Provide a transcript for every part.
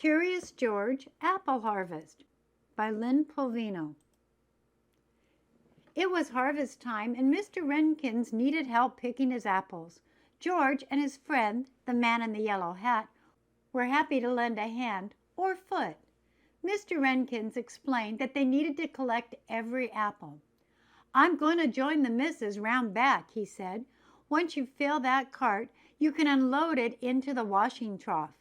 Curious George Apple Harvest by Lynne Polvino. It was harvest time, and Mr. Wrenkins needed help picking his apples. George and his friend, the man in the yellow hat, were happy to lend a hand or foot. Mr. Wrenkins explained that they needed to collect every apple. "I'm going to join the missus round back," he said. "Once you fill that cart, you can unload it into the washing trough."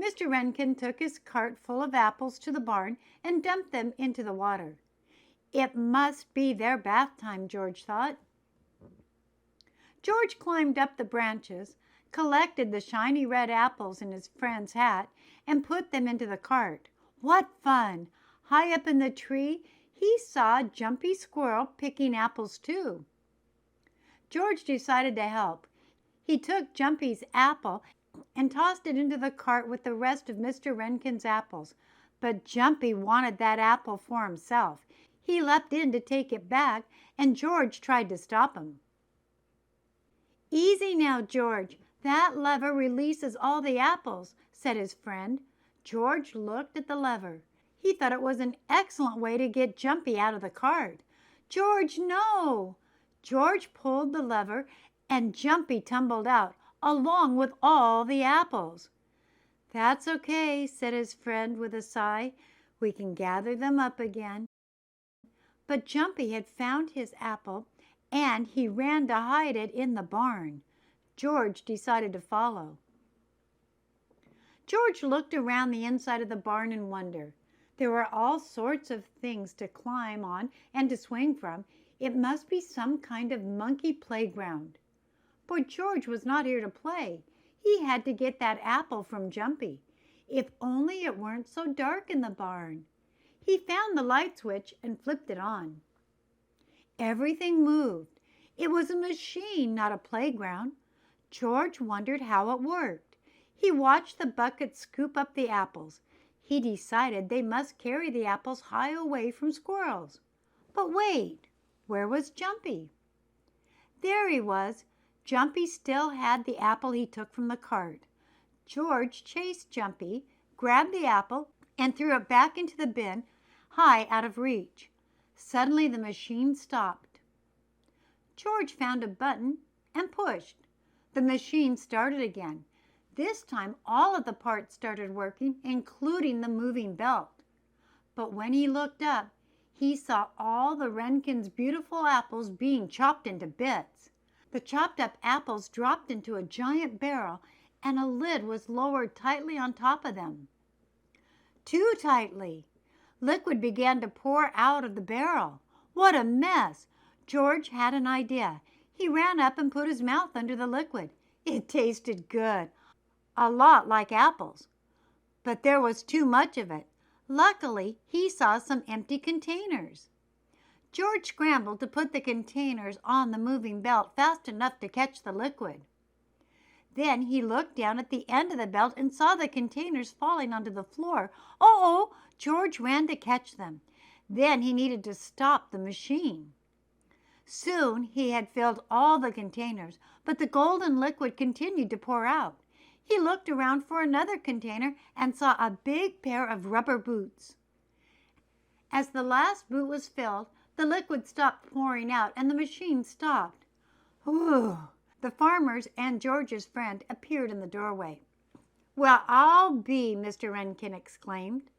Mr. Wrenkin took his cart full of apples to the barn and dumped them into the water. It must be their bath time, George thought. George climbed up the branches, collected the shiny red apples in his friend's hat, and put them into the cart. What fun! High up in the tree, he saw Jumpy Squirrel picking apples too. George decided to help. He took Jumpy's apple and tossed it into the cart with the rest of Mr. Wrenkin's apples. But Jumpy wanted that apple for himself. He leapt in to take it back, and George tried to stop him. "Easy now, George. That lever releases all the apples," said his friend. George looked at the lever. He thought it was an excellent way to get Jumpy out of the cart. "George, no!" George pulled the lever, and Jumpy tumbled out, along with all the apples. "That's okay," said his friend with a sigh. "We can gather them up again." But Jumpy had found his apple, and he ran to hide it in the barn. George decided to follow. George looked around the inside of the barn in wonder. There were all sorts of things to climb on and to swing from. It must be some kind of monkey playground. But George was not here to play. He had to get that apple from Jumpy. If only it weren't so dark in the barn. He found the light switch and flipped it on. Everything moved. It was a machine, not a playground. George wondered how it worked. He watched the bucket scoop up the apples. He decided they must carry the apples high away from squirrels. But wait, where was Jumpy? There he was. Jumpy still had the apple he took from the cart. George chased Jumpy, grabbed the apple, and threw it back into the bin, high out of reach. Suddenly the machine stopped. George found a button and pushed. The machine started again. This time all of the parts started working, including the moving belt. But when he looked up, he saw all the Wrenkins' beautiful apples being chopped into bits. The chopped up apples dropped into a giant barrel, and a lid was lowered tightly on top of them. Too tightly. Liquid began to pour out of the barrel. What a mess! George had an idea. He ran up and put his mouth under the liquid. It tasted good, a lot like apples, but there was too much of it. Luckily, he saw some empty containers. George scrambled to put the containers on the moving belt fast enough to catch the liquid. Then he looked down at the end of the belt and saw the containers falling onto the floor. Oh! George ran to catch them. Then he needed to stop the machine. Soon he had filled all the containers, but the golden liquid continued to pour out. He looked around for another container and saw a big pair of rubber boots. As the last boot was filled, the liquid stopped pouring out and the machine stopped. Whew! The farmers and George's friend appeared in the doorway. "Well, I'll be," Mr. Wrenkin exclaimed.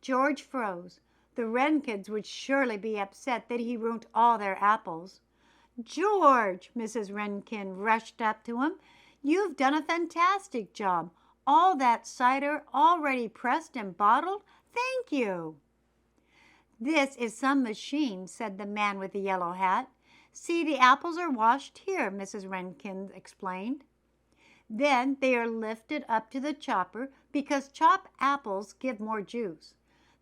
George froze. The Wrenkins would surely be upset that he ruined all their apples. "George," Mrs. Wrenkin rushed up to him, "you've done a fantastic job. All that cider already pressed and bottled? Thank you." "This is some machine," said the man with the yellow hat. "See, the apples are washed here," Mrs. Wrenkin explained. "Then they are lifted up to the chopper because chopped apples give more juice.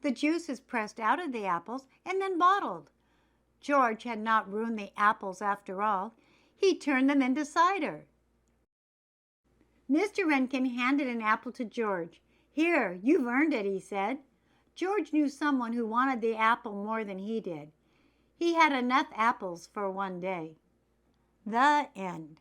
The juice is pressed out of the apples and then bottled." George had not ruined the apples after all. He turned them into cider. Mr. Wrenkin handed an apple to George. "Here, you've earned it," he said. George knew someone who wanted the apple more than he did. He had enough apples for one day. The end.